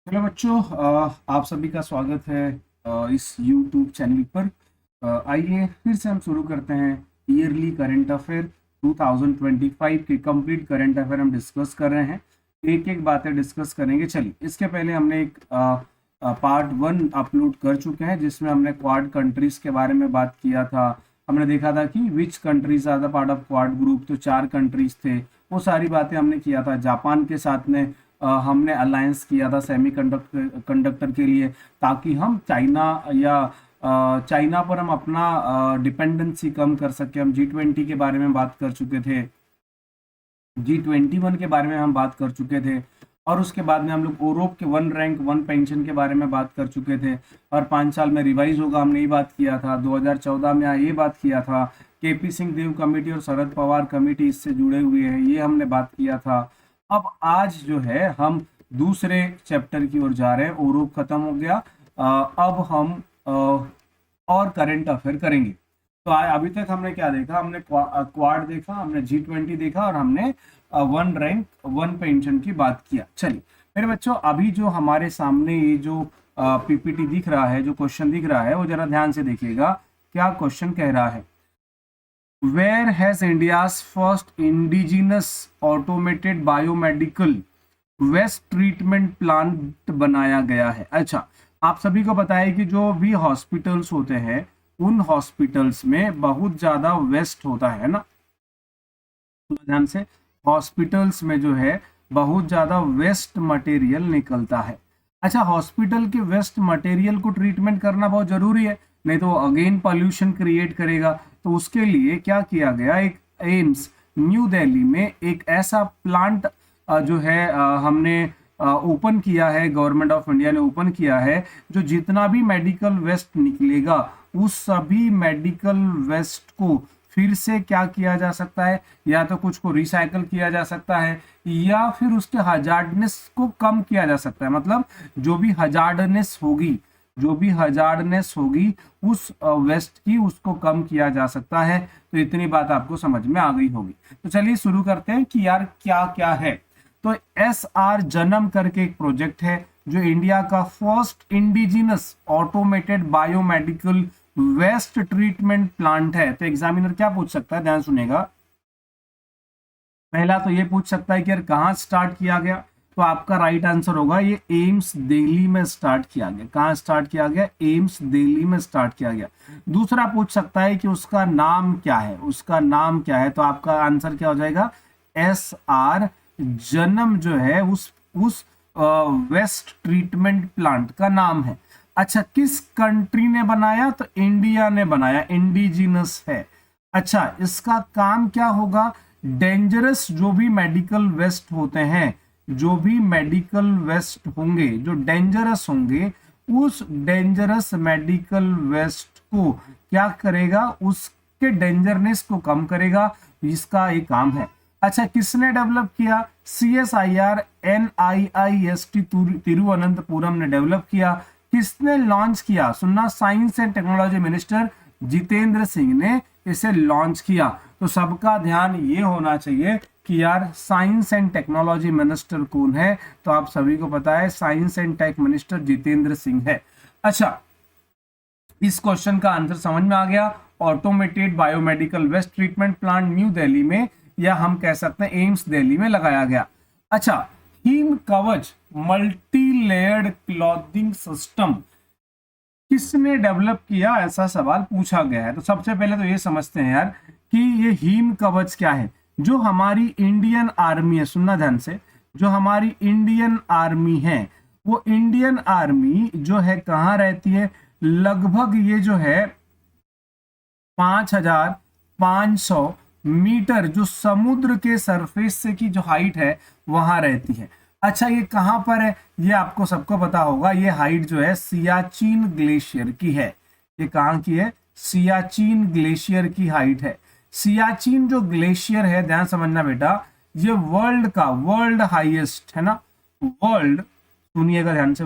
Hello बच्चों, आप सभी का स्वागत है इस YouTube चैनल पर। आइए फिर से हम शुरू करते हैं ईयरली करंट अफेयर 2025 के कंप्लीट करंट अफेयर हम डिस्कस कर रहे हैं। एक एक बातें डिस्कस करेंगे। चलिए, इसके पहले हमने एक पार्ट 1 अपलोड कर चुके हैं जिसमें हमने क्वाड कंट्रीज के बारे में बात किया था। हमने देखा था कि which countries are the part of quad group, तो 4 कंट्रीज थे। वो सारी बातें हमने किया था। जापान के साथ में हमने अलायंस किया था सेमी कंडक्टर के लिए, ताकि हम चाइना या चाइना पर हम अपना डिपेंडेंसी कम कर सके। हम G20 के बारे में बात कर चुके थे, G21 के बारे में हम बात कर चुके थे, और उसके बाद में हम लोग यूरोप के 1 रैंक 1 पेंशन के बारे में बात कर चुके थे। और 5 साल में रिवाइज होगा, हमने ये बात किया था। 2014 में ये बात किया था। KP सिंह देव कमेटी और शरद पवार कमेटी इससे जुड़े हुए हैं, ये हमने बात किया था। अब आज जो है हम दूसरे चैप्टर की ओर जा रहे हैं। यूरोप खत्म हो गया। अब हम और करंट अफेयर करेंगे। तो अभी तक हमने क्या देखा? हमने क्वाड देखा, हमने G20 देखा, और हमने 1 रैंक 1 पेंशन की बात किया। चलिए मेरे बच्चों, अभी जो हमारे सामने ये जो PPT दिख रहा है, जो क्वेश्चन दिख रहा है, वो जरा ध्यान से देखिएगा। क्या क्वेश्चन कह रहा है? Where has India's first indigenous automated biomedical waste treatment plant बनाया गया है? अच्छा, आप सभी को पता है कि जो भी हॉस्पिटल्स होते हैं, उन हॉस्पिटल्स में बहुत ज्यादा वेस्ट होता है ना। तो ध्यान से, हॉस्पिटल्स में जो है बहुत ज्यादा वेस्ट मटेरियल निकलता है। अच्छा, हॉस्पिटल के वेस्ट मटेरियल को ट्रीटमेंट करना बहुत जरूरी है, नहीं तो अगेन पॉल्यूशन क्रिएट करेगा। तो उसके लिए क्या किया गया, एक एम्स न्यू दिल्ली में एक ऐसा प्लांट जो है हमने ओपन किया है, गवर्नमेंट ऑफ इंडिया ने ओपन किया है, जो जितना भी मेडिकल वेस्ट निकलेगा उस सभी मेडिकल वेस्ट को फिर से क्या किया जा सकता है, या तो कुछ को रिसाइकल किया जा सकता है, या फिर उसके हजार्डनेस को कम किया जा सकता है। मतलब जो भी हजार्डनेस होगी, जो भी हजार्डनेस होगी उस वेस्ट की, उसको कम किया जा सकता है। तो इतनी बात आपको समझ में आ गई होगी। तो चलिए शुरू करते हैं कि यार क्या क्या है। तो SR जनम करके एक प्रोजेक्ट है, जो इंडिया का first indigenous automated biomedical waste treatment plant है। तो एग्जामिनर क्या पूछ सकता है, ध्यान सुनेगा। पहला तो ये पूछ सकता है कि यार कहाँ स्टार्ट किया गया। तो आपका राइट आंसर होगा ये एम्स दिल्ली में स्टार्ट किया गया। कहाँ स्टार्ट किया गया? एम्स दिल्ली में स्टार्ट किया गया। दूसरा पूछ सकता है कि उसका नाम क्या है, उसका नाम क्या है। तो आपका आंसर क्या हो जाएगा? SR जनम जो है उस वेस्ट ट्रीटमेंट प्लांट का नाम है। अच्छा, किस कंट्री ने बनाया? तो इंडिया ने बनाया, इंडिजिनस है। अच्छा, इसका काम क्या होगा? डेंजरस जो भी मेडिकल वेस्ट होते हैं, जो भी मेडिकल वेस्ट होंगे, जो डेंजरस होंगे, उस डेंजरस मेडिकल वेस्ट को क्या करेगा? उसके डेंजरनेस को कम करेगा। इसका एक काम है। अच्छा, किसने डेवलप किया? CSIR NIIST तिरुवनंतपुरम ने डेवलप किया। किसने लॉन्च किया? सुनना, science and technology minister Jitendra Singh ने इसे लॉन्च किया। तो सबका ध्यान ये होना चाहिए कि यार साइंस एंड टेक्नोलॉजी मिनिस्टर कौन है? तो आप सभी को पता है, science and tech minister Jitendra Singh है। अच्छा, इस क्वेश्चन का आंसर समझ में आ गया। Automated biomedical waste treatment plant New Delhi में, या हम कह सकते हैं एम्स दिल्ली में लगाया गया। अच्छा, हिम कवच मल्टी लेयर्ड क्लॉथिंग सिस्टम किसने डेवलप किया? ऐसा सवाल पूछा गया है। तो सबसे पहले तो ये समझते हैं यार कि ये हिम कवच क्या है। जो हमारी इंडियन आर्मी है, सुनना ध्यान से, जो हमारी इंडियन आर्मी है, वो इंडियन आर्मी जो है कहाँ रहती है? लगभग ये जो है 5,500 मीटर जो समुद्र के सरफेस से की जो हाइट है वहां रहती है। अच्छा, ये कहां पर है? ये आपको सबको पता होगा। ये हाइट जो है सियाचिन ग्लेशियर की है। ये कहां की है? सियाचिन ग्लेशियर की हाइट है। सियाचिन जो ग्लेशियर है, ध्यान समझना बेटा, ये वर्ल्ड हाईएस्ट है ना। वर्ल्ड, सुनिएगा ध्यान से,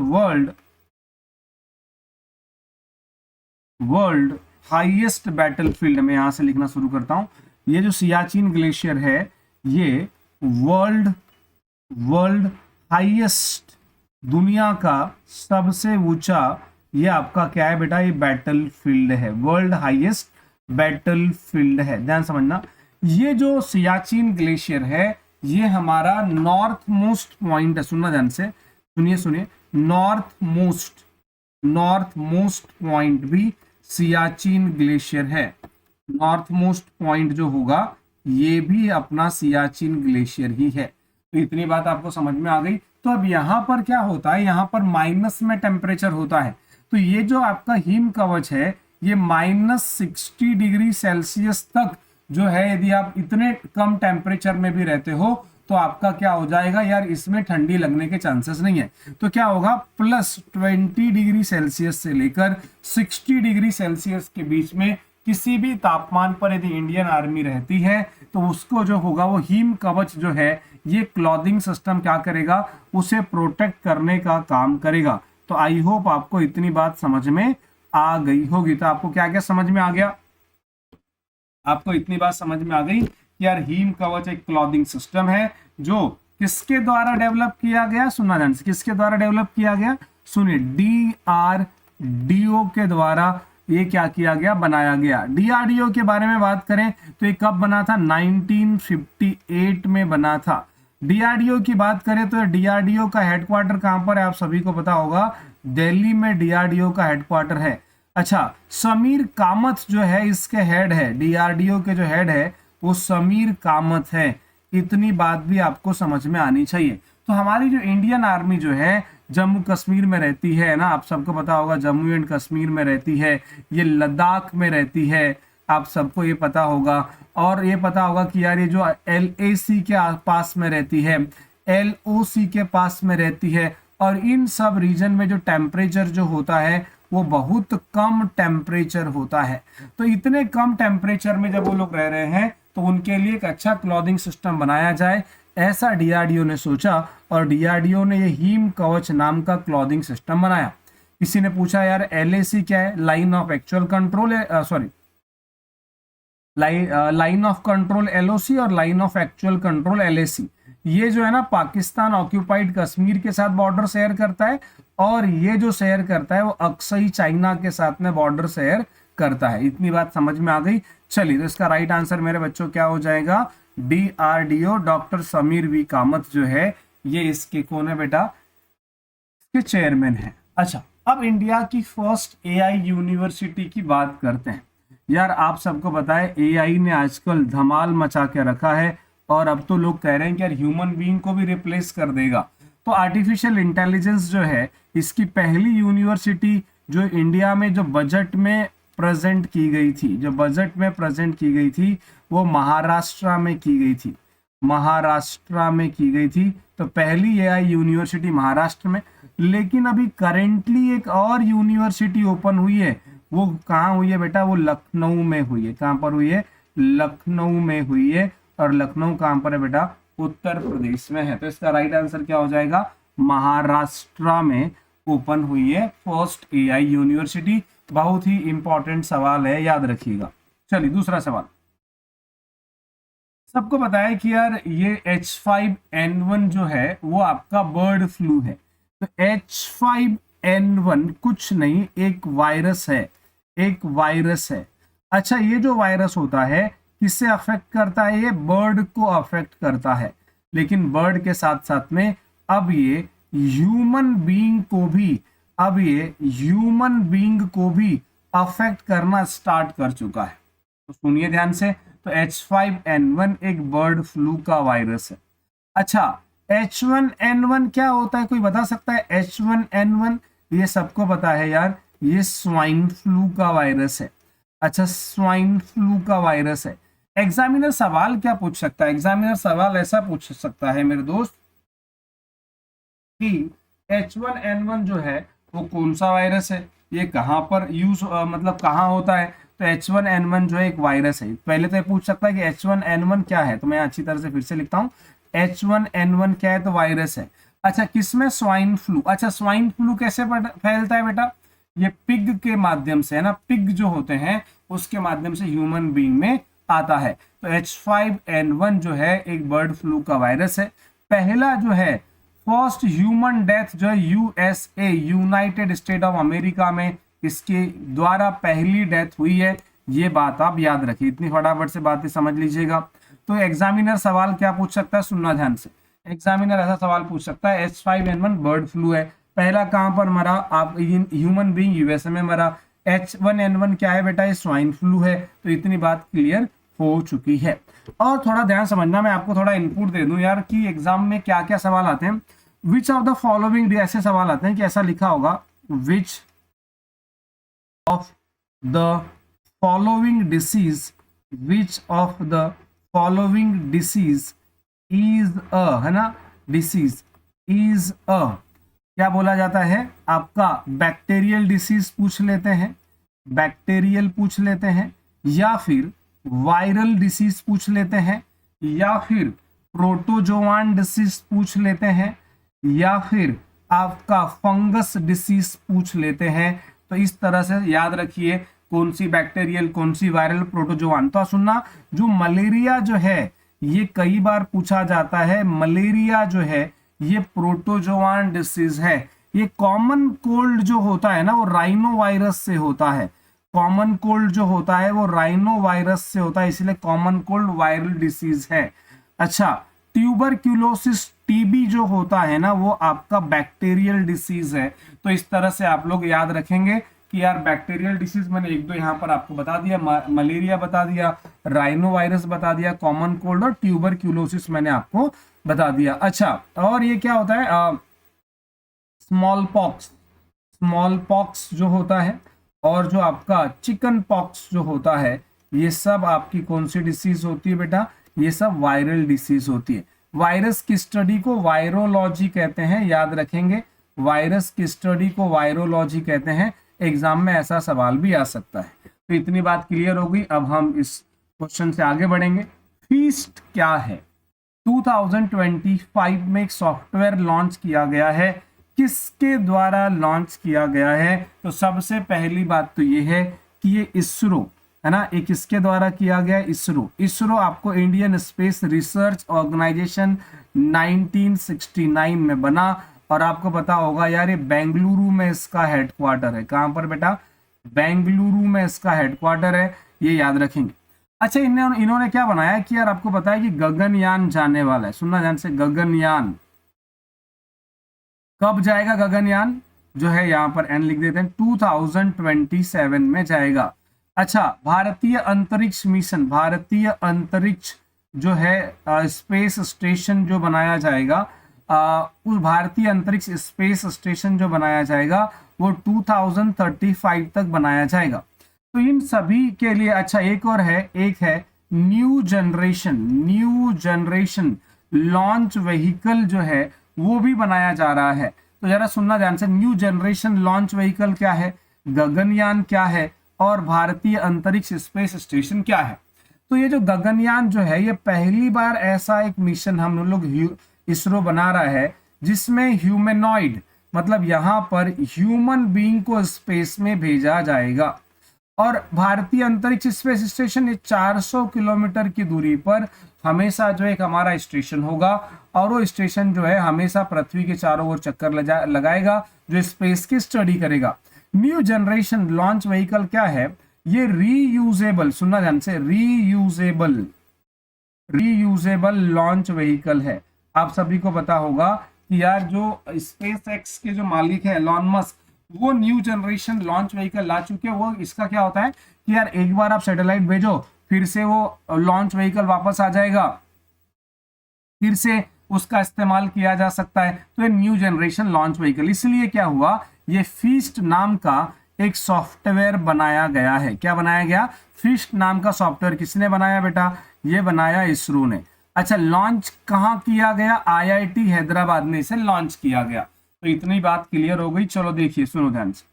वर्ल्ड हाईएस्ट बैटलफील्ड में, यहां से लिखना शुरू करता हूं। ये जो सियाचिन ग्लेशियर है, ये वर्ल्ड हाईएस्ट दुनिया का सबसे ऊंचा, ये आपका क्या है बेटा, ये बैटल फील्ड है, वर्ल्ड हाईएस्ट बैटल फील्ड है, ध्यान समझना। ये जो सियाचिन ग्लेशियर है ये हमारा नॉर्थ मोस्ट पॉइंट है, सुनना ध्यान से, सुनिए सुनिए, नॉर्थ मोस्ट पॉइंट भी सियाचिन ग्लेशियर है। नॉर्थ मोस्ट पॉइंट जो होगा ये भी अपना सियाचिन ग्लेशियर ही है। तो इतनी बात आपको समझ में आ गई। तो अब यहाँ पर क्या होता है, यहाँ पर माइनस में टेम्परेचर होता है, तो ये जो आपका हिम कवच है ये -60 डिग्री सेल्सियस तक जो है, यदि आप इतने कम टेम्परेचर में भी रहते हो तो आपका क्या हो जाएगा यार, इसमें ठंडी लगने के चांसेस नहीं है। तो क्या होगा, +20 डिग्री सेल्सियस से लेकर 60 डिग्री सेल्सियस के बीच में किसी भी तापमान पर यदि इंडियन आर्मी रहती है तो उसको जो होगा वो हिम कवच जो है ये क्लॉथिंग सिस्टम क्या करेगा, उसे प्रोटेक्ट करने का काम करेगा। तो आई होप आपको इतनी बात समझ में आ गई होगी। तो आपको क्या क्या समझ में आ गया, आपको इतनी बात समझ में आ गई कि यार हिम कवच एक क्लॉथिंग सिस्टम है जो किसके द्वारा डेवलप किया गया, सुनना ध्यान से, किसके द्वारा डेवलप किया गया, सुनिए, DRDO के द्वारा ये क्या किया गया, बनाया गया। DRDO के बारे में बात करें तो ये कब बना था, 1958 में बना था। DRDO की बात करें तो DRDO का हेडक्वार्टर कहां पर है, आप सभी को पता होगा, दिल्ली में DRDO का हेडक्वार्टर है। अच्छा, समीर कामत जो है इसके हेड है, DRDO के जो हेड है वो समीर कामत है। इतनी बात भी आपको समझ में आनी चाहिए। तो हमारी जो इंडियन आर्मी जो है जम्मू कश्मीर में रहती है ना, आप सबको पता होगा जम्मू एंड कश्मीर में रहती है, ये लद्दाख में रहती है, आप सबको ये पता होगा। और ये पता होगा कि यार ये जो LAC के पास में रहती है, LOC के पास में रहती है, और इन सब रीजन में जो टेम्परेचर जो होता है वो बहुत कम टेम्परेचर होता है। तो इतने कम टेम्परेचर में जब वो लोग रह रहे हैं तो उनके लिए एक अच्छा क्लॉथिंग सिस्टम बनाया जाए, ऐसा DRDO ने सोचा, और DRDO ने ये हिम कवच नाम का क्लॉथिंग सिस्टम बनाया। किसी ने पूछा यार LAC क्या है, line of actual control, sorry, line of control LOC और line of actual control LAC। ये जो है ना पाकिस्तान ऑक्यूपाइड कश्मीर के साथ बॉर्डर शेयर करता है, और ये जो शेयर करता है वो अक्सई चाइना के साथ में बॉर्डर शेयर करता है। इतनी बात समझ में आ गई। चलिए, तो इसका राइट आंसर मेरे बच्चों क्या हो जाएगा, DRDO, डॉक्टर समीर वी कामत जो है ये इसके कौन है बेटा, इसके चेयरमैन है। अच्छा, अब इंडिया की फर्स्ट AI यूनिवर्सिटी की बात करते हैं। यार आप सबको पता है AI ने आजकल धमाल मचा के रखा है, और अब तो लोग कह रहे हैं कि यार ह्यूमन बीइंग को भी रिप्लेस कर देगा। तो आर्टिफिशियल इंटेलिजेंस जो है इसकी पहली यूनिवर्सिटी जो इंडिया में जो बजट में प्रेजेंट की गई थी, जो बजट में प्रेजेंट की गई थी वो महाराष्ट्र में की गई थी, महाराष्ट्र में की गई थी। तो पहली AI यूनिवर्सिटी महाराष्ट्र में। लेकिन अभी करेंटली एक और यूनिवर्सिटी ओपन हुई है, वो कहाँ हुई है बेटा, वो लखनऊ में हुई है। कहाँ पर हुई है, लखनऊ में हुई है। और लखनऊ कहाँ पर है बेटा, उत्तर प्रदेश में है। तो इसका राइट आंसर क्या हो जाएगा, महाराष्ट्र में ओपन हुई है फर्स्ट AI यूनिवर्सिटी। बहुत ही इंपॉर्टेंट सवाल है, याद रखिएगा। चलिए दूसरा सवाल। सबको पता है कि यार ये H5N1 जो है वो आपका बर्ड फ्लू है। तो H5N1 कुछ नहीं, एक वायरस है, एक वायरस है। अच्छा, ये जो वायरस होता है किससे अफेक्ट करता है, ये बर्ड को अफेक्ट करता है। लेकिन बर्ड के साथ साथ में अब ये ह्यूमन बीइंग को भी, अब ये ह्यूमन बीइंग को भी अफेक्ट करना स्टार्ट कर चुका है। तो सुनिए ध्यान से। तो H5N1 एक बर्ड फ्लू का वायरस है। अच्छा, H1N1 क्या होता है, कोई बता सकता है? H1N1 ये सबको पता है यार, ये स्वाइन फ्लू का वायरस है। अच्छा, स्वाइन फ्लू का वायरस है। एग्जामिनर सवाल क्या पूछ सकता है, एग्जामिनर सवाल ऐसा पूछ सकता है मेरे दोस्त कि H1N1 जो है वो कौन सा वायरस है, ये कहाँ पर यूज मतलब कहाँ होता है। तो H1N1 जो है एक वायरस है। पहले तो ये पूछ सकता है कि H1N1 क्या है, तो मैं अच्छी तरह से फिर से लिखता हूँ। H1N1 क्या है, तो वायरस है। अच्छा, किसमें, स्वाइन फ्लू। अच्छा, स्वाइन फ्लू कैसे फैलता है बेटा, ये पिग के माध्यम से है ना, पिग जो होते हैं उसके माध्यम से ह्यूमन बीइंग में आता है। तो H5N1 जो है एक बर्ड फ्लू का वायरस है। पहला जो है फर्स्ट ह्यूमन डेथ जो है USA, United state of America में इसके द्वारा पहली डेथ हुई है। ये बात आप याद रखिए, इतनी फटाफट से बातें समझ लीजिएगा। तो एग्जामिनर सवाल क्या पूछ सकता है, सुनना ध्यान से। एग्जामिनर ऐसा सवाल पूछ सकता है, H5N1 बर्ड फ्लू है, पहला कहां पर मरा, आप ह्यूमन बीइंग यूएसए में मरा। H1N1 क्या है बेटा, ये स्वाइन फ्लू है। तो इतनी बात क्लियर हो चुकी है। और थोड़ा ध्यान समझना, मैं आपको थोड़ा इनपुट दे दूं यार कि एग्जाम में क्या क्या सवाल आते हैं। विच ऑफ द फॉलोइंग, ऐसे सवाल आते हैं कि ऐसा लिखा होगा, which of the following disease, which of the following disease is a, है ना, डिसीज इज अ, क्या बोला जाता है आपका, बैक्टीरियल डिसीज पूछ लेते हैं, बैक्टीरियल पूछ लेते हैं, या फिर वायरल डिसीज पूछ लेते हैं, या फिर प्रोटोजोआन डिसीज पूछ लेते हैं, या फिर आपका फंगस डिसीज पूछ लेते हैं। तो इस तरह से याद रखिए कौन सी बैक्टीरियल, कौन सी वायरल, प्रोटोजोआन। तो सुनना, जो मलेरिया जो है ये कई बार पूछा जाता है, मलेरिया जो है ये प्रोटोजोआन डिसीज है। ये कॉमन कोल्ड जो होता है ना वो राइनो वायरस से होता है, कॉमन कोल्ड जो होता है वो राइनो वायरस से होता है, इसलिए कॉमन कोल्ड वायरल डिसीज है। अच्छा, ट्यूबरक्यूलोसिस, टीबी जो होता है ना वो आपका बैक्टीरियल डिसीज है। तो इस तरह से आप लोग याद रखेंगे कि यार बैक्टीरियल डिसीज मैंने एक दो यहाँ पर आपको बता दिया, मलेरिया बता दिया, राइनो वायरस बता दिया, कॉमन कोल्ड और ट्यूबरक्यूलोसिस मैंने आपको बता दिया। अच्छा, और ये क्या होता है, स्मॉल पॉक्स, स्मॉल पॉक्स जो होता है, और जो आपका चिकन पॉक्स जो होता है, ये सब आपकी कौन सी डिसीज होती है बेटा, ये सब वायरल डिसीज होती है। वायरस की स्टडी को वायरोलॉजी कहते हैं, याद रखेंगे, वायरस की स्टडी को वायरोलॉजी कहते हैं। एग्जाम में ऐसा सवाल भी आ सकता है। तो इतनी बात क्लियर हो गई। अब हम इस क्वेश्चन से आगे बढ़ेंगे। फीस्ट क्या है, 2025 में एक सॉफ्टवेयर लॉन्च किया गया है, किसके द्वारा लॉन्च किया गया है। तो सबसे पहली बात तो ये है कि ये इसरो है ना, ये किसके द्वारा किया गया, इसरो। इसरो आपको इंडियन स्पेस रिसर्च ऑर्गेनाइजेशन 1969 में बना, और आपको पता होगा यार ये बेंगलुरु में इसका हेडक्वार्टर है। कहां पर बेटा, बेंगलुरु में इसका हेडक्वार्टर है, ये याद रखेंगे। अच्छा, इन्होंने क्या बनाया कि यार आपको पता है कि गगनयान जाने वाला है, सुनना ध्यान से, गगनयान कब जाएगा, गगनयान जो है यहाँ पर एन लिख देते हैं, 2027 में जाएगा। अच्छा, भारतीय अंतरिक्ष मिशन, भारतीय अंतरिक्ष जो है स्पेस स्टेशन जो बनाया जाएगा, उस भारतीय अंतरिक्ष स्पेस स्टेशन जो बनाया जाएगा वो 2035 तक बनाया जाएगा। तो इन सभी के लिए, अच्छा एक और है, एक है न्यू जनरेशन लॉन्च व्हीकल जो है वो भी बनाया जा रहा है। तो जरा सुनना ध्यान से, न्यू जनरेशन लॉन्च व्हीकल क्या है, गगनयान क्या है, और भारतीय अंतरिक्ष स्पेस स्टेशन क्या है। तो ये जो गगनयान जो है ये पहली बार ऐसा एक मिशन हम लोग इसरो बना रहा है जिसमें ह्यूमनॉइड, मतलब यहाँ पर ह्यूमन बीइंग को स्पेस में भेजा जाएगा। और भारतीय अंतरिक्ष स्पेस स्टेशन ये 400 किलोमीटर की दूरी पर हमेशा जो एक हमारा स्टेशन होगा, और वो स्टेशन जो है हमेशा पृथ्वी के चारों ओर चक्कर लगाएगा, जो स्पेस की स्टडी करेगा। न्यू जनरेशन लॉन्च व्हीकल क्या है, ये रीयूजेबल, सुनना ध्यान से, रीयूजेबल लॉन्च व्हीकल है। आप सभी को पता होगा कि यार जो स्पेस एक्स के जो मालिक है एलॉन मस्क, वो न्यू जनरेशन लॉन्च व्हीकल ला चुके हैं। वो इसका क्या होता है कि यार एक बार आप सैटेलाइट भेजो, फिर से वो लॉन्च व्हीकल वापस आ जाएगा, फिर से उसका इस्तेमाल किया जा सकता है। तो ये न्यू जनरेशन लॉन्च व्हीकल, इसलिए क्या हुआ, ये फीस्ट नाम का एक सॉफ्टवेयर बनाया गया है। क्या बनाया गया, फीस्ट नाम का सॉफ्टवेयर। किसने बनाया बेटा, ये बनाया इसरो ने। अच्छा, लॉन्च कहाँ किया गया, IIT हैदराबाद में इसे लॉन्च किया गया। तो इतनी बात क्लियर हो गई। चलो देखिए, सुनो ध्यान से,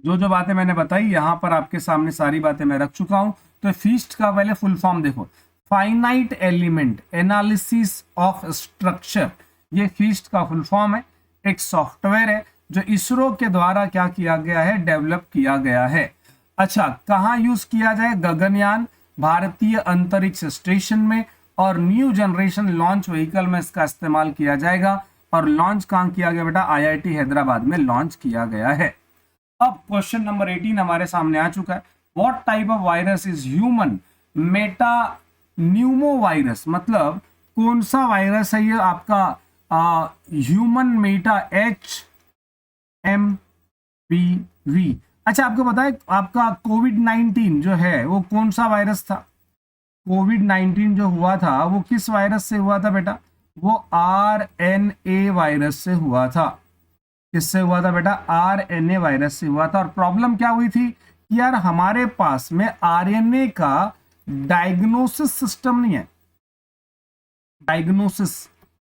जो जो बातें मैंने बताई यहां पर आपके सामने सारी बातें मैं रख चुका हूं। तो फीस्ट का पहले फुल फॉर्म देखो, finite element analysis of structure, ये फीस्ट का फुल फॉर्म है। एक सॉफ्टवेयर है जो इसरो के द्वारा क्या किया गया है, डेवलप किया गया है। अच्छा, कहाँ यूज किया जाए, गगनयान, भारतीय अंतरिक्ष स्टेशन में, और न्यू जनरेशन लॉन्च व्हीकल में इसका इस्तेमाल किया जाएगा। और लॉन्च कहाँ किया गया बेटा? आईआईटी हैदराबाद में लॉन्च किया गया है। अब क्वेश्चन नंबर 18 हमारे सामने आ चुका है। What type of virus is human Meta Numa virus, मतलब कौन सा वायरस है ये आपका ह्यूमन मेटा HMPV। अच्छा, आपको पता है आपका कोविड-19 जो है वो कौन सा वायरस था? कोविड-19 जो हुआ था वो किस वायरस से हुआ था बेटा? वो RNA वायरस से हुआ था। किससे हुआ था बेटा? RNA वायरस से हुआ था। और प्रॉब्लम क्या हुई थी कि यार हमारे पास में RNA का डायग्नोसिस सिस्टम नहीं है।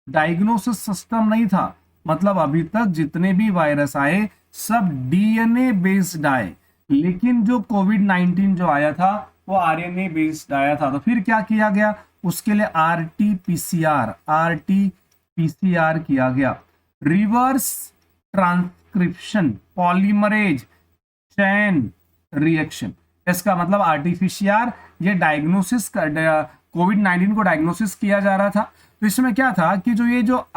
डायग्नोसिस सिस्टम नहीं था, मतलब अभी तक जितने भी वायरस आए सब DNA बेस्ड आए, लेकिन जो कोविड-19 जो आया था वो RNA बेस्ड आया था। तो फिर क्या किया गया? उसके लिए RT-PCR किया गया, reverse transcription polymerase chain reaction. इसका मतलब आरटीपीसीआर ये डायग्नोसिस कोविड-19 को डायग्नोसिस किया जा रहा था। तो इसमें क्या था कि जो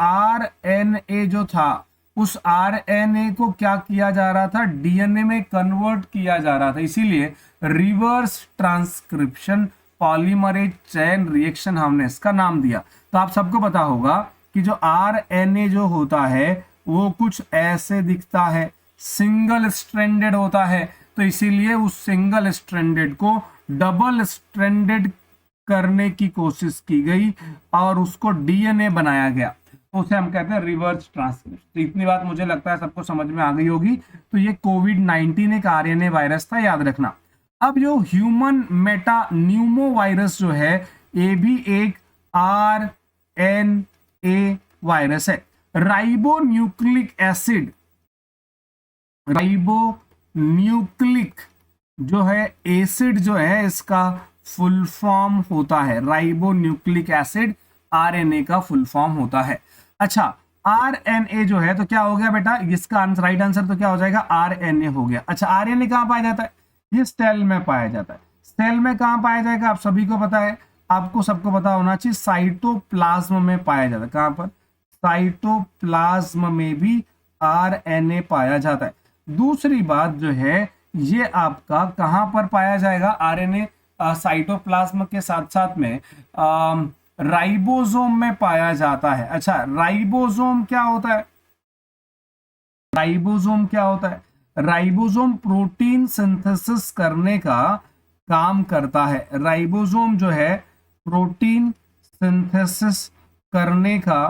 RNA जो था उस RNA को क्या किया जा रहा था? DNA में कन्वर्ट किया जा रहा था, इसीलिए reverse transcription polymerase chain reaction हमने इसका नाम दिया। तो आप सबको पता होगा कि जो RNA जो होता है वो कुछ ऐसे दिखता है, सिंगल स्ट्रैंडेड होता है। तो इसीलिए उस सिंगल स्ट्रैंडेड को डबल स्ट्रैंडेड करने की कोशिश की गई और उसको DNA बनाया गया, तो उसे हम कहते हैं रिवर्स ट्रांसक्रिप्शन। तो इतनी बात मुझे लगता है सबको समझ में आ गई होगी। तो ये कोविड-19 एक RNA वायरस था, याद रखना। अब जो ह्यूमन मेटा न्यूमो वायरस जो है ये भी एक RNA वायरस है। राइबोन्यूक्लिक जो है एसिड जो है इसका फुल फॉर्म होता है। राइबोन्यूक्लिक एसिड RNA का फुल फॉर्म होता है। अच्छा, RNA जो है तो क्या हो गया बेटा? इसका राइट आंसर तो क्या हो जाएगा? RNA हो गया। अच्छा, RNA कहां पाया जाता है? ये सेल में पाया जाता है। सेल में कहां पाया जाएगा? आप सभी को पता है, आपको सबको पता होना चाहिए, साइटोप्लाज्म में पाया जाता है। कहां पर? साइटोप्लाज्म में भी RNA पाया जाता है। दूसरी बात जो है ये आपका कहां पर पाया जाएगा? RNA साइटोप्लाज्म के साथ साथ में राइबोसोम में पाया जाता है। अच्छा, राइबोसोम क्या होता है? राइबोसोम प्रोटीन सिंथेसिस करने का काम करता है। राइबोसोम जो है प्रोटीन सिंथेसिस करने का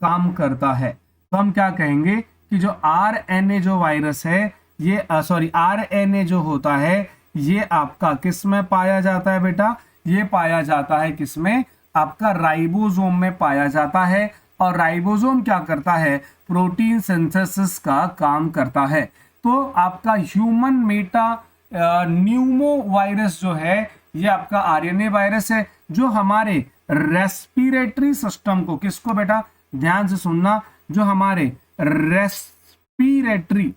काम करता है। तो हम क्या कहेंगे कि जो RNA जो वायरस है ये RNA जो होता है ये आपका किस में पाया जाता है बेटा? ये पाया जाता है किसमें? आपका राइबोसोम में पाया जाता है। और राइबोसोम क्या करता है? प्रोटीन सिंथेसिस का काम करता है। तो आपका ह्यूमन मेटा न्यूमो वायरस जो है ये आपका RNA वायरस है, जो हमारे रेस्पिरेटरी सिस्टम को, किसको बेटा? ध्यान से सुनना, जो हमारे रेस्पिरेटरी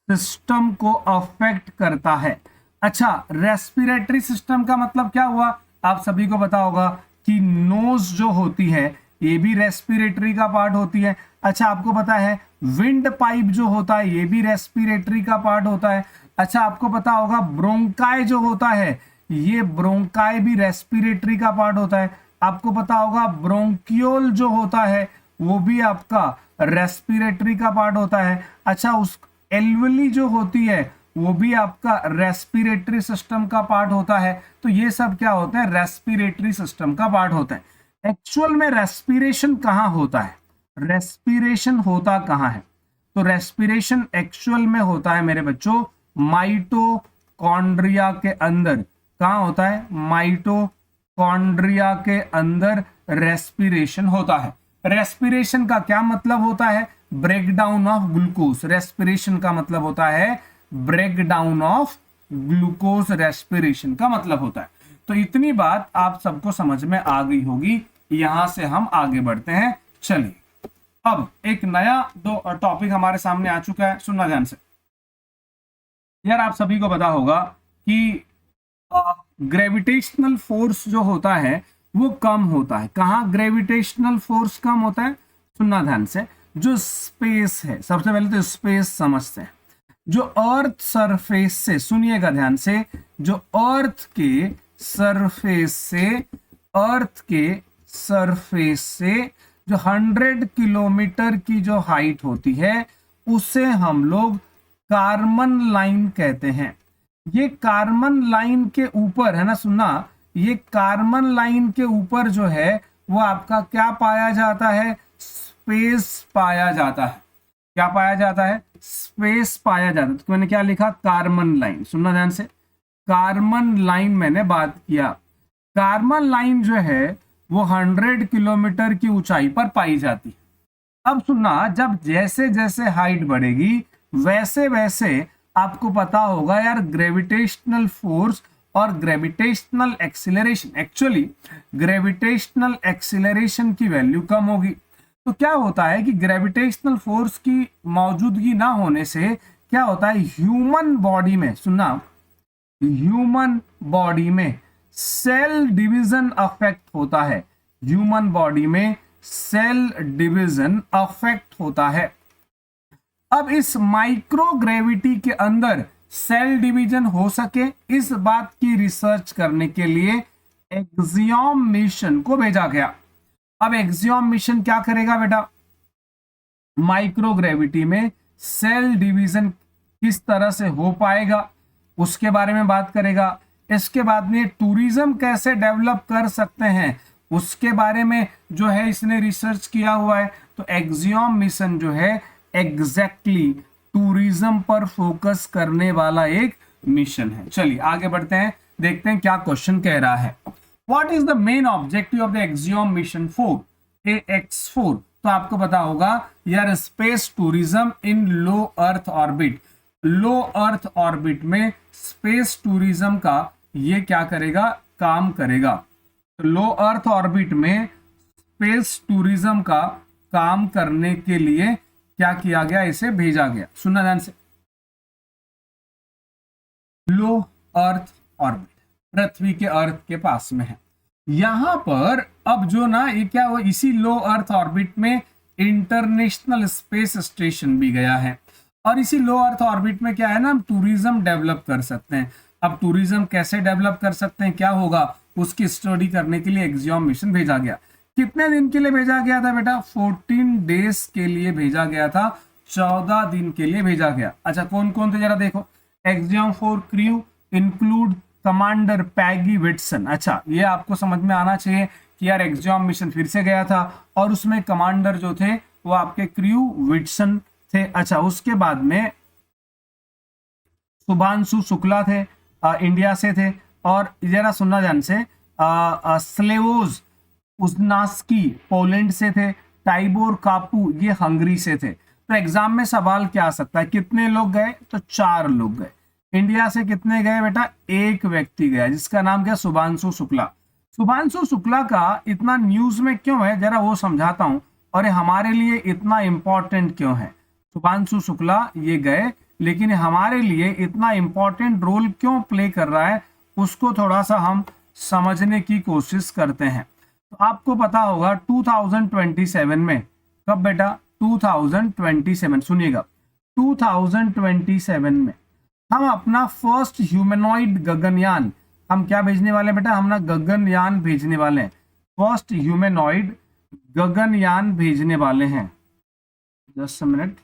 सिस्टम को अफेक्ट करता है। अच्छा, रेस्पिरेटरी सिस्टम का मतलब क्या हुआ? आप सभी को पता होगा कि नोज जो होती है ये भी रेस्पिरेटरी का पार्ट होती है। अच्छा, आपको पता है विंड पाइप जो होता है ये भी रेस्पिरेटरी का पार्ट होता है। अच्छा, आपको पता होगा ब्रोंकाई जो होता है ये ब्रोंकाई भी रेस्पिरेटरी का पार्ट होता है। आपको पता होगा ब्रोंकियोल जो होता है वो भी आपका रेस्पिरेटरी का पार्ट होता है। अच्छा, उस एल्वेली जो होती है वो भी आपका रेस्पिरेटरी सिस्टम का पार्ट होता है। तो ये सब क्या होते हैं? रेस्पिरेटरी सिस्टम का पार्ट होता है। एक्चुअल में रेस्पिरेशन कहाँ होता है? रेस्पिरेशन होता कहाँ है? तो रेस्पिरेशन एक्चुअल में होता है मेरे बच्चों माइटोकॉन्ड्रिया के अंदर। कहाँ होता है? माइटोकॉन्ड्रिया के अंदर रेस्पिरेशन होता है। रेस्पिरेशन का क्या मतलब होता है? Breakdown of glucose. रेस्पिरेशन का मतलब होता है ब्रेकडाउन ऑफ ग्लूकोज, रेस्पिरेशन का मतलब होता है। तो इतनी बात आप सबको समझ में आ गई होगी। यहां से हम आगे बढ़ते हैं। चलिए, अब एक नया दो टॉपिक हमारे सामने आ चुका है, सुनना ध्यान से। यार आप सभी को पता होगा कि ग्रेविटेशनल फोर्स जो होता है वो कम होता है। कहाँ ग्रेविटेशनल फोर्स कम होता है, सुनना ध्यान से। जो स्पेस है, सबसे पहले तो स्पेस समझते हैं। जो अर्थ सरफेस से, सुनिएगा ध्यान से, जो अर्थ के सरफेस से जो 100 किलोमीटर की जो हाइट होती है उसे हम लोग कार्बन लाइन कहते हैं। ये कार्बन लाइन के ऊपर है ना, सुनना, ये कार्बन लाइन के ऊपर जो है वो आपका क्या पाया जाता है, स्पेस पाया जाता है। क्या पाया जाता है, स्पेस पाया जाता है। तो मैंने क्या लिखा, कार्बन लाइन। सुनना ध्यान से, कार्बन लाइन मैंने बात किया। कार्बन लाइन जो है वो 100 किलोमीटर की ऊंचाई पर पाई जाती है। अब सुनना, जब जैसे जैसे हाइट बढ़ेगी वैसे वैसे आपको पता होगा यार ग्रेविटेशनल फोर्स और gravitational acceleration, actually gravitational acceleration की वैल्यू कम होगी। तो क्या होता है कि ग्रेविटेशनल फोर्स की मौजूदगी ना होने से क्या होता है, ह्यूमन बॉडी में, सुनना, ह्यूमन बॉडी में सेल डिवीजन अफेक्ट होता है। ह्यूमन बॉडी में सेल डिवीजन अफेक्ट होता है। अब इस माइक्रो ग्रेविटी के अंदर सेल डिवीजन हो सके, इस बात की रिसर्च करने के लिए एक्सियम मिशन को भेजा गया। अब एक्सियम मिशन क्या करेगा बेटा, माइक्रो ग्रेविटी में सेल डिवीजन किस तरह से हो पाएगा उसके बारे में बात करेगा। इसके बाद में टूरिज्म कैसे डेवलप कर सकते हैं उसके बारे में जो है इसने रिसर्च किया हुआ है। तो एक्सियम मिशन जो है एग्जैक्टली टूरिज्म पर फोकस करने वाला एक मिशन है। चलिए आगे बढ़ते हैं, देखते हैं क्या क्वेश्चन कह रहा है। What is the main objective of the axiom mission 4 AX4? तो आपको पता होगा यार, space tourism in low earth orbit. Low earth orbit में स्पेस टूरिज्म का ये क्या करेगा, काम करेगा। तो लो अर्थ ऑर्बिट में स्पेस टूरिज्म का काम करने के लिए क्या किया गया, इसे भेजा गया। सुनना ध्यान से, लो अर्थ ऑर्बिट पृथ्वी के अर्थ के पास में है। यहां पर अब जो ना ये क्या हुआ, इसी लो अर्थ ऑर्बिट में इंटरनेशनल स्पेस स्टेशन भी गया है। और इसी लो अर्थ ऑर्बिट में क्या है ना, हम टूरिज्म डेवलप कर सकते हैं। अब टूरिज्म कैसे डेवलप कर सकते हैं, क्या होगा, उसकी स्टडी करने के लिए एक्सियम मिशन भेजा गया। कितने दिन के लिए भेजा गया था बेटा, 14 डेज के लिए भेजा गया था, 14 दिन के लिए भेजा गया। अच्छा कौन कौन थे जरा देखो, axiom 4 crew include commander Peggy Whitson. अच्छा ये आपको समझ में आना चाहिए कि यार एक्सियम मिशन फिर से गया था और उसमें कमांडर जो थे वो आपके क्रू विटसन थे। अच्छा उसके बाद में शुभांशु शुक्ला थे, इंडिया से थे। और जरा सुनना ध्यान से, स्लेवोज उजनास्की पोलैंड से थे, टाइबोर कापू ये हंगरी से थे। तो एग्जाम में सवाल क्या आ सकता है, कितने लोग गए, तो 4 लोग गए। इंडिया से कितने गए बेटा, एक व्यक्ति गया जिसका नाम क्या, शुभांशु शुक्ला। शुभांशु शुक्ला का इतना न्यूज में क्यों है जरा वो समझाता हूं, और ये हमारे लिए इतना इंपॉर्टेंट क्यों है। शुभांशु शुक्ला ये गए लेकिन हमारे लिए इतना इंपॉर्टेंट रोल क्यों प्ले कर रहा है उसको थोड़ा सा हम समझने की कोशिश करते हैं। तो आपको पता होगा 2027 में, कब बेटा, 2027, सुनिएगा 2027 में हम अपना फर्स्ट ह्यूमनॉइड गगनयान, हम क्या भेजने वाले हैं बेटा, हम ना गगनयान भेजने वाले हैं। फर्स्ट ह्यूमनॉइड गगनयान भेजने वाले हैं। जस्ट अ मिनट,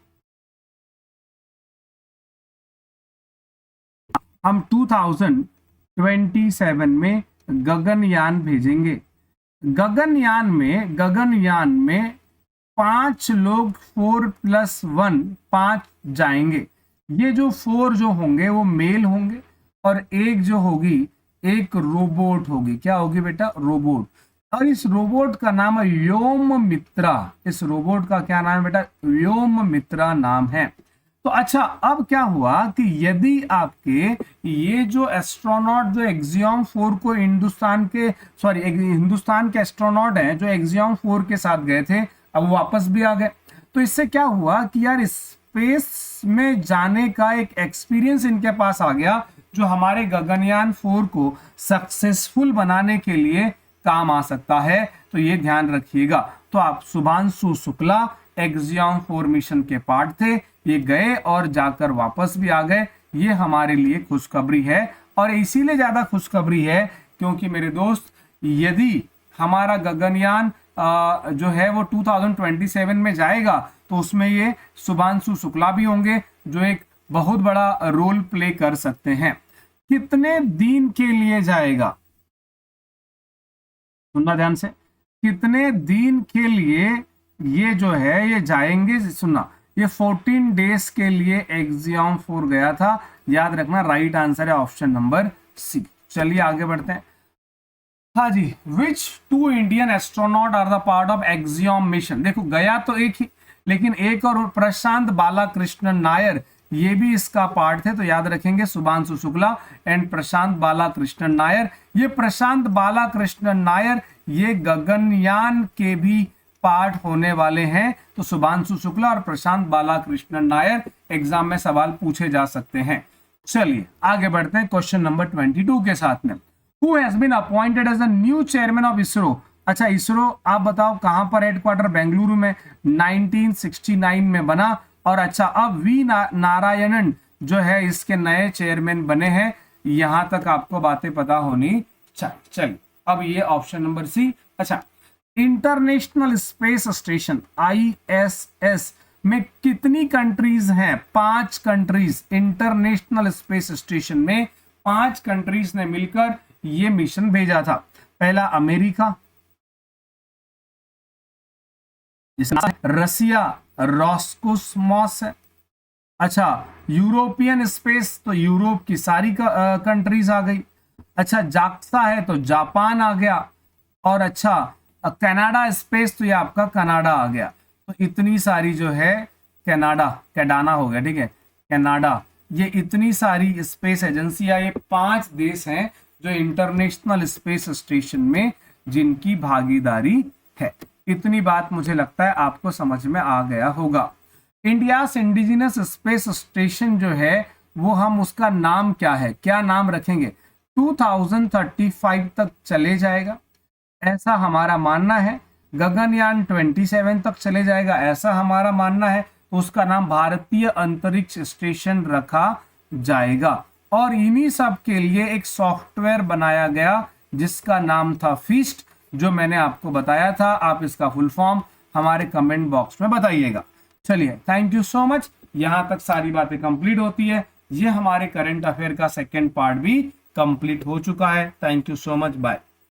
हम 2027 में गगनयान भेजेंगे। गगनयान में 5 लोग 4+1 5 जाएंगे। ये जो 4 जो होंगे वो मेल होंगे और एक जो होगी एक रोबोट होगी। क्या होगी बेटा, रोबोट। और इस रोबोट का नाम है व्योम मित्रा। इस रोबोट का क्या नाम है बेटा, व्योम मित्रा नाम है। तो अच्छा अब क्या हुआ कि यदि आपके ये जो एस्ट्रोनॉट जो एक्सियम 4 को हिंदुस्तान के एस्ट्रोनॉट हैं जो एक्सियम 4 के साथ गए थे, अब वापस भी आ गए। तो इससे क्या हुआ कि यार स्पेस में जाने का एक एक्सपीरियंस इनके पास आ गया जो हमारे गगनयान 4 को सक्सेसफुल बनाने के लिए काम आ सकता है। तो ये ध्यान रखिएगा। तो आप शुभांशु शुक्ला एक्सियम 4 मिशन के पार्ट थे, ये गए और जाकर वापस भी आ गए। ये हमारे लिए खुशखबरी है, और इसीलिए ज्यादा खुशखबरी है क्योंकि मेरे दोस्त, यदि हमारा गगनयान जो है वो 2027 में जाएगा तो उसमें ये शुभांशु शुक्ला भी होंगे जो एक बहुत बड़ा रोल प्ले कर सकते हैं। कितने दिन के लिए जाएगा, सुनना ध्यान से, कितने दिन के लिए ये जो है ये जाएंगे, सुनना, ये 14 डेज के लिए एक्सियम 4 गया था। याद रखना, राइट आंसर है ऑप्शन नंबर सी। चलिए आगे बढ़ते हैं। हाँ जी, which 2 Indian astronaut are the part of Axiom mission. देखो गया तो एक ही, लेकिन एक और प्रशांत बालाकृष्णन नायर, ये भी इसका पार्ट थे। तो याद रखेंगे शुभांशु शुक्ला एंड प्रशांत बालाकृष्णन नायर। ये प्रशांत बालाकृष्णन नायर ये गगनयान के भी पार्ट होने वाले हैं। तो शुभांशु शुक्ला और प्रशांत बालाकृष्णन नायर एग्जाम में सवाल पूछे जा सकते हैं। चलिए आगे बढ़ते हैं क्वेश्चन नंबर 22 के साथ में। Who has been appointed as the new chairman of ISRO? अच्छा, इसरो आप बताओ कहां पर हेडक्वार्टर, बेंगलुरु में 1969 में बना। और अच्छा, अब वी नारायणन जो है इसके नए चेयरमैन बने हैं। यहां तक आपको बातें पता होनी चाहिए। चलिए अब ये ऑप्शन नंबर सी। अच्छा, इंटरनेशनल स्पेस स्टेशन ISS में कितनी कंट्रीज हैं? 5 कंट्रीज। इंटरनेशनल स्पेस स्टेशन में 5 कंट्रीज ने मिलकर ये मिशन भेजा था। पहला अमेरिका, रसिया रॉस्कोस्मॉस है। अच्छा, यूरोपियन स्पेस, तो यूरोप की सारी कंट्रीज आ गई। अच्छा, जाक्सा है तो जापान आ गया। और अच्छा, कनाडा स्पेस, तो ये आपका कनाडा आ गया। तो इतनी सारी जो है कैडाना हो गया, ठीक है, कनाडा, ये इतनी सारी स्पेस एजेंसियां, ये 5 देश हैं जो इंटरनेशनल स्पेस स्टेशन में जिनकी भागीदारी है। इतनी बात मुझे लगता है आपको समझ में आ गया होगा। इंडिया इंडिजिनस स्पेस स्टेशन जो है वो हम उसका नाम क्या है, क्या नाम रखेंगे? 2035 तक चले जाएगा ऐसा हमारा मानना है। गगनयान 27 तक चले जाएगा ऐसा हमारा मानना है। तो उसका नाम भारतीय अंतरिक्ष स्टेशन रखा जाएगा। और इन्हीं सब के लिए एक सॉफ्टवेयर बनाया गया जिसका नाम था फीस्ट, जो मैंने आपको बताया था। आप इसका फुल फॉर्म हमारे कमेंट बॉक्स में बताइएगा। चलिए, थैंक यू सो मच। यहां तक सारी बातें कंप्लीट होती है। ये हमारे करंट अफेयर का सेकंड पार्ट भी कंप्लीट हो चुका है। Thank you so much, bye.